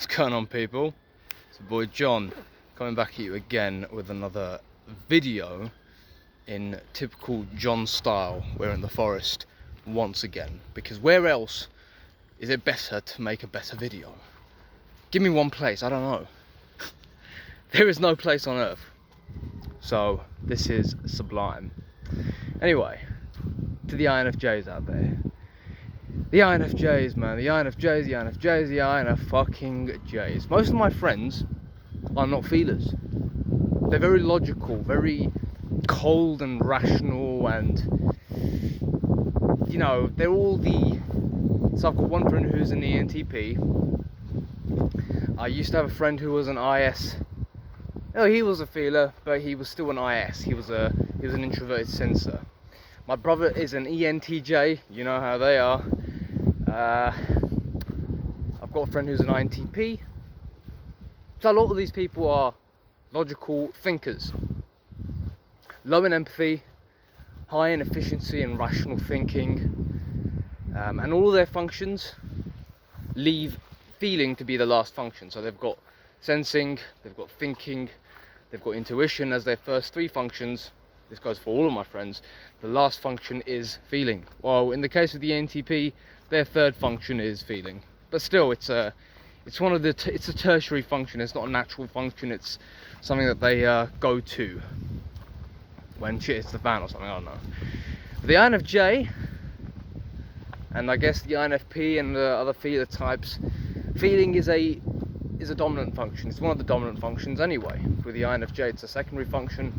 What's going on, people? It's your boy John coming back at you again with another video in typical John style. We're in the forest once again, because where else is it better to make a better video? Give me one place, I don't know. There is no place on earth, so this is sublime. Anyway, to the INFJs out there, the INFJs, man, the INFJs, the INFJs, the INF-fucking-Js. Most of my friends are not feelers. They're very logical, very cold and rational, and, you know, they're all the... So I've got one friend who's an ENTP. I used to have a friend who was an IS. No, he was a feeler, but he was still an IS. He was an introverted sensor. My brother is an ENTJ, you know how they are. I've got a friend who's an INTP. So a lot of these people are logical thinkers, low in empathy, high in efficiency and rational thinking, and all of their functions leave feeling to be the last function. So they've got sensing, they've got thinking, they've got intuition as their first three functions. This goes for all of my friends. The last function is feeling. Well, in the case of the ENTP, their third function is feeling. But still, it's a tertiary function. It's not a natural function. It's something that they go to when shit hits the fan or something. I don't know. But the INFJ, and I guess the INFP and the other feeler types, feeling is a dominant function. It's one of the dominant functions anyway. With the INFJ, it's a secondary function.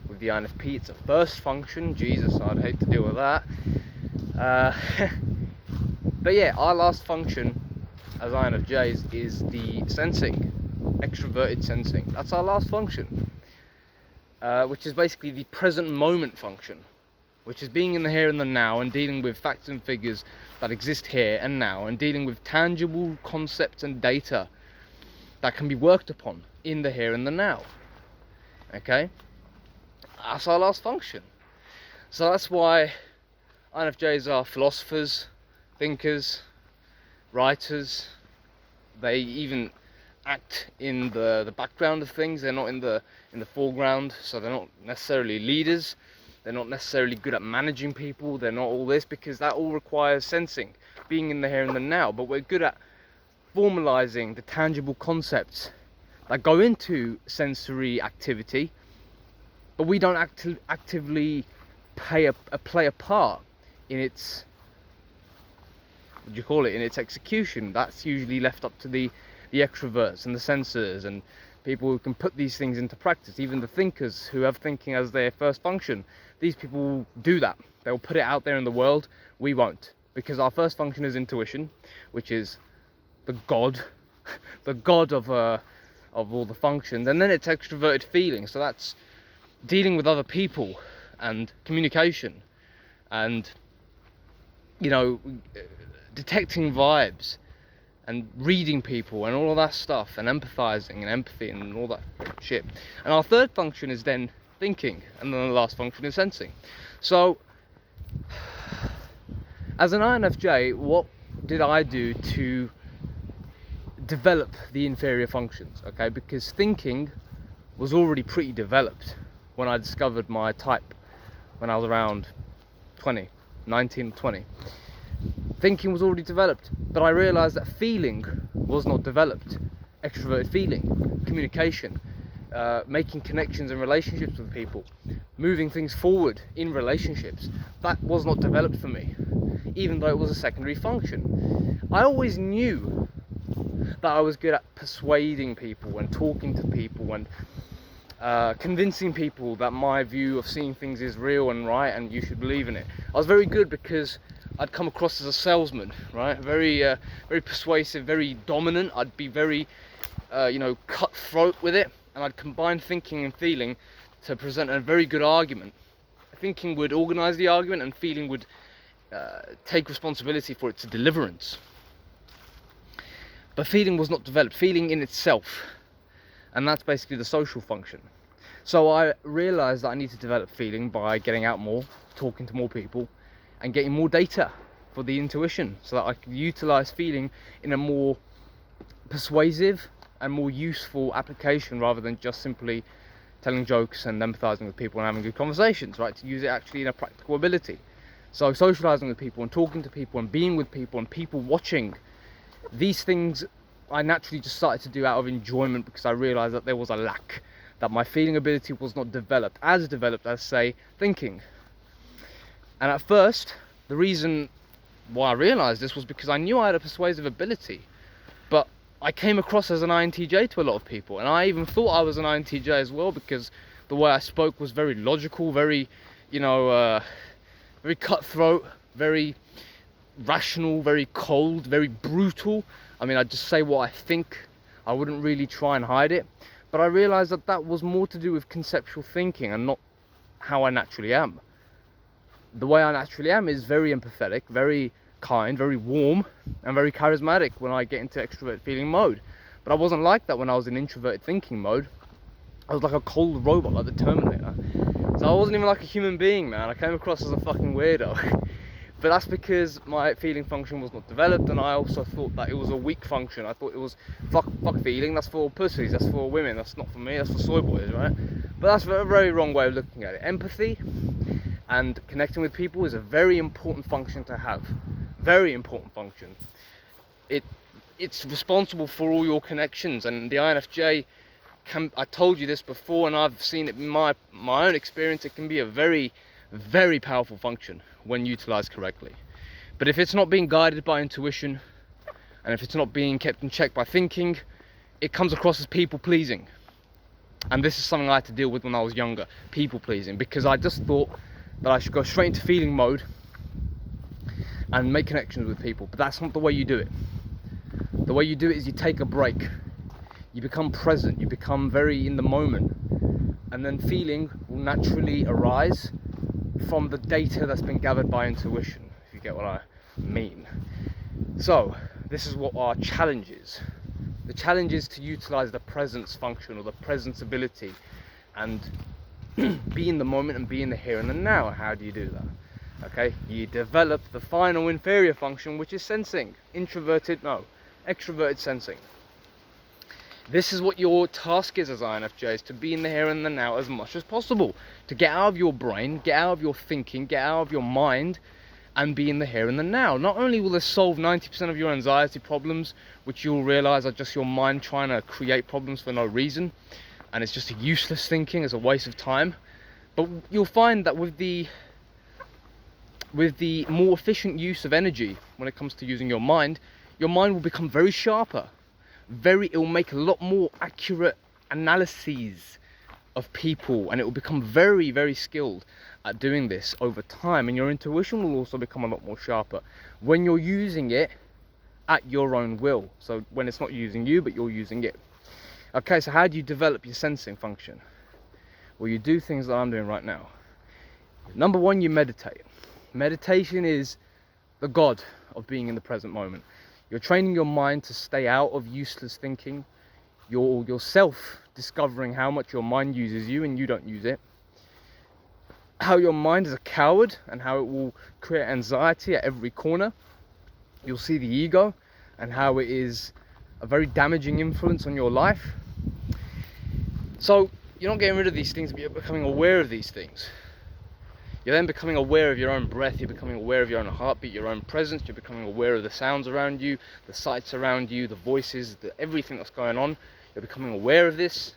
With the INFP, it's a first function. Jesus, I'd hate to deal with that. But yeah, our last function as INFJs is the sensing, extroverted sensing. That's our last function, which is basically the present moment function, which is being in the here and the now and dealing with facts and figures that exist here and now, and dealing with tangible concepts and data that can be worked upon in the here and the now. Okay? That's our last function. So that's why INFJs are philosophers, thinkers, writers. They even act in the background of things. They're not in the foreground, so they're not necessarily leaders. They're not necessarily good at managing people. They're not all this, because that all requires sensing, being in the here and the now. But we're good at formalizing the tangible concepts that go into sensory activity, but we don't actively play a part in its, what do you call it, in its execution. That's usually left up to the extroverts and the sensors and people who can put these things into practice. Even the thinkers who have thinking as their first function, these people will do that. They'll put it out there in the world. We won't, because our first function is intuition, which is the god of all the functions, and then it's extroverted feeling. So that's dealing with other people and communication and, you know, detecting vibes and reading people and all of that stuff, and empathizing and empathy and all that shit. And our third function is then thinking, and then the last function is sensing. So as an INFJ, what did I do to develop the inferior functions? Okay, because thinking was already pretty developed when I discovered my type when I was around 19, 20. Thinking was already developed, but I realized that feeling was not developed. Extroverted feeling, communication, making connections and relationships with people, moving things forward in relationships, that was not developed for me, even though it was a secondary function. I always knew that I was good at persuading people and talking to people and convincing people that my view of seeing things is real and right and you should believe in it. I was very good because I'd come across as a salesman, right? Very persuasive, very dominant. I'd be very, cutthroat with it, and I'd combine thinking and feeling to present a very good argument. Thinking would organize the argument, and feeling would take responsibility for its deliverance. But feeling was not developed, feeling in itself, and that's basically the social function. So I realized that I need to develop feeling by getting out more, talking to more people, and getting more data for the intuition, so that I could utilize feeling in a more persuasive and more useful application, rather than just simply telling jokes and empathizing with people and having good conversations, right? To use it actually in a practical ability. So socializing with people and talking to people and being with people and people watching, these things I naturally just started to do out of enjoyment, because I realized that there was a lack, that my feeling ability was not developed as say thinking. And at first, the reason why I realized this was because I knew I had a persuasive ability, but I came across as an INTJ to a lot of people, and I even thought I was an INTJ as well, because the way I spoke was very logical, very, very cutthroat, very rational, very cold, very brutal. I mean, I'd just say what I think. I wouldn't really try and hide it. But I realized that that was more to do with conceptual thinking and not how I naturally am. The way I naturally am is very empathetic, very kind, very warm, and very charismatic when I get into extrovert feeling mode. But I wasn't like that when I was in introverted thinking mode. I was like a cold robot, like the Terminator. So I wasn't even like a human being, man. I came across as a fucking weirdo. But that's because my feeling function was not developed, and I also thought that it was a weak function. I thought it was fuck feeling, that's for pussies, that's for women, that's not for me, that's for soy boys, right? But that's a very wrong way of looking at it. Empathy and connecting with people is a very important function to have. Very important function. It's responsible for all your connections, and the INFJ I told you this before, and I've seen it in my own experience, it can be a very, very powerful function when utilized correctly. But if it's not being guided by intuition, and if it's not being kept in check by thinking, it comes across as people pleasing. And this is something I had to deal with when I was younger, people pleasing, because I just thought that I should go straight into feeling mode and make connections with people. But that's not the way you do it. The way you do it is you take a break, you become present, you become very in the moment, and then feeling will naturally arise from the data that's been gathered by intuition, if you get what I mean. So this is what our challenge is. The challenge is to utilize the presence function, or the presence ability, and be in the moment and be in the here and the now. How do you do that? Okay, you develop the final inferior function, which is sensing. Extroverted sensing. This is what your task is as INFJs, to be in the here and the now as much as possible, to get out of your brain, get out of your thinking, get out of your mind, and be in the here and the now. Not only will this solve 90% of your anxiety problems, which you'll realize are just your mind trying to create problems for no reason, and it's just a useless thinking, it's a waste of time, but you'll find that with the more efficient use of energy when it comes to using your mind will become very sharper. It will make a lot more accurate analyses of people, and it will become very, very skilled at doing this over time, and your intuition will also become a lot more sharper when you're using it at your own will. So when it's not using you, but you're using it. Okay, so how do you develop your sensing function? Well, you do things that I'm doing right now. Number one, you meditate. Meditation is the god of being in the present moment. You're training your mind to stay out of useless thinking. You're yourself discovering how much your mind uses you and you don't use it. How your mind is a coward and how it will create anxiety at every corner. You'll see the ego and how it is a very damaging influence on your life. So you're not getting rid of these things, but you're becoming aware of these things. You're then becoming aware of your own breath, you're becoming aware of your own heartbeat, your own presence, you're becoming aware of the sounds around you, the sights around you, the voices, everything that's going on. You're becoming aware of this.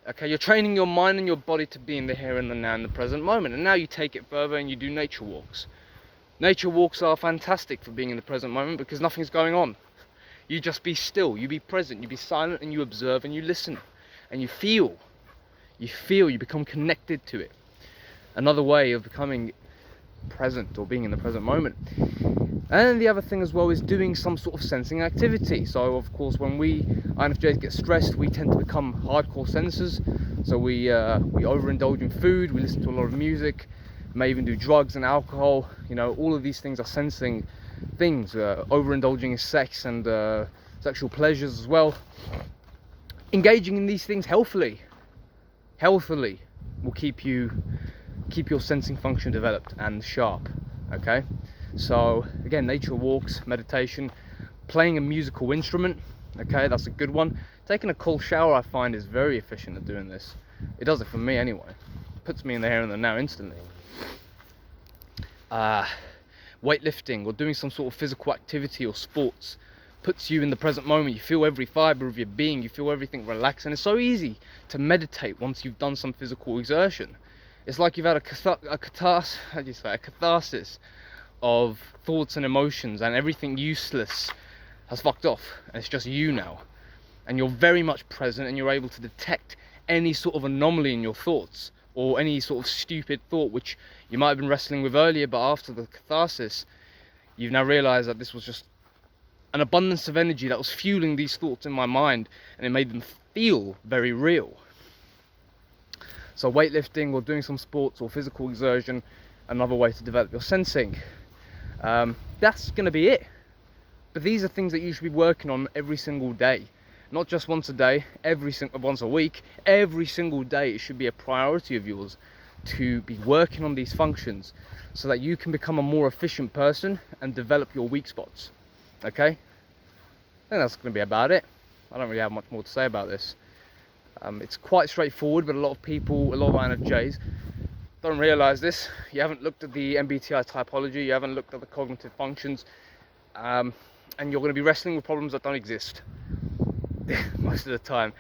Okay, you're training your mind and your body to be in the here and the now, in the present moment. And now you take it further and you do nature walks. Nature walks are fantastic for being in the present moment because nothing's going on. You just be still, you be present, you be silent, and you observe and you listen. And you feel, you become connected to it. Another way of becoming present or being in the present moment. And the other thing as well is doing some sort of sensing activity. So of course when we INFJs get stressed, we tend to become hardcore sensors. So we overindulge in food, we listen to a lot of music, may even do drugs and alcohol. You know, all of these things are sensing things. Overindulging in sex and sexual pleasures as well. Engaging in these things healthily will keep your sensing function developed and sharp. Okay, so again, nature walks, meditation, playing a musical instrument, Okay, that's a good one. Taking a cold shower, I find, is very efficient at doing this. It does it for me anyway. It puts me in the here and the now instantly. Weightlifting or doing some sort of physical activity or sports puts you in the present moment. You feel every fiber of your being, you feel everything relax, and it's so easy to meditate once you've done some physical exertion. It's like you've had a catharsis of thoughts and emotions, and everything useless has fucked off, and it's just you now. And you're very much present, and you're able to detect any sort of anomaly in your thoughts, or any sort of stupid thought which you might have been wrestling with earlier, but after the catharsis, you've now realized that this was just an abundance of energy that was fueling these thoughts in my mind, and it made them feel very real. So weightlifting or doing some sports or physical exertion, another way to develop your sensing. That's going to be it. But these are things that you should be working on every single day. Not just once a day, once a week, every single day. It should be a priority of yours to be working on these functions so that you can become a more efficient person and develop your weak spots. Okay? I think that's going to be about it. I don't really have much more to say about this. It's quite straightforward, but a lot of INFJs don't realize this. You haven't looked at the MBTI typology, you haven't looked at the cognitive functions, and you're going to be wrestling with problems that don't exist most of the time.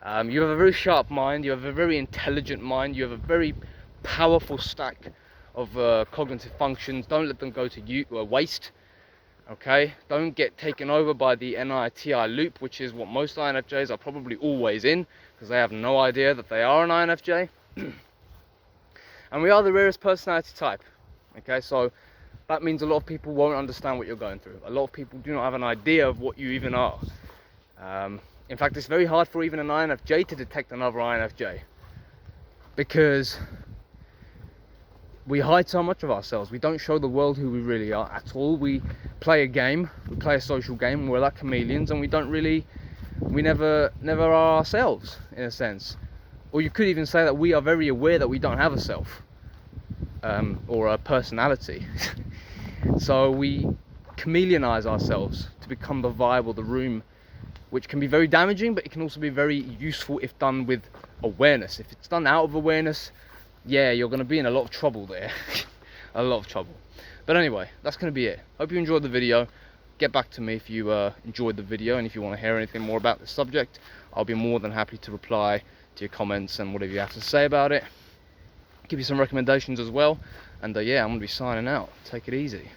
You have a very sharp mind, you have a very intelligent mind, you have a very powerful stack of cognitive functions. Don't let them go to waste. Okay, don't get taken over by the NITI loop, which is what most INFJs are probably always in, because they have no idea that they are an INFJ. And we are the rarest personality type. Okay, so that means a lot of people won't understand what you're going through. A lot of people do not have an idea of what you even are. In fact, it's very hard for even an INFJ to detect another INFJ, because we hide so much of ourselves. We don't show the world who we really are at all. We play a game, we play a social game, we're like chameleons, and we never are ourselves, in a sense. Or you could even say that we are very aware that we don't have a self, or a personality. So we chameleonize ourselves to become the vibe or the room, which can be very damaging, but it can also be very useful if done with awareness. If it's done out of awareness, yeah, you're going to be in a lot of trouble there. A lot of trouble. But anyway, that's going to be it. Hope you enjoyed the video. Get back to me if you enjoyed the video, and if you want to hear anything more about this subject, I'll be more than happy to reply to your comments and whatever you have to say about it. Give you some recommendations as well. And yeah, I'm going to be signing out. Take it easy.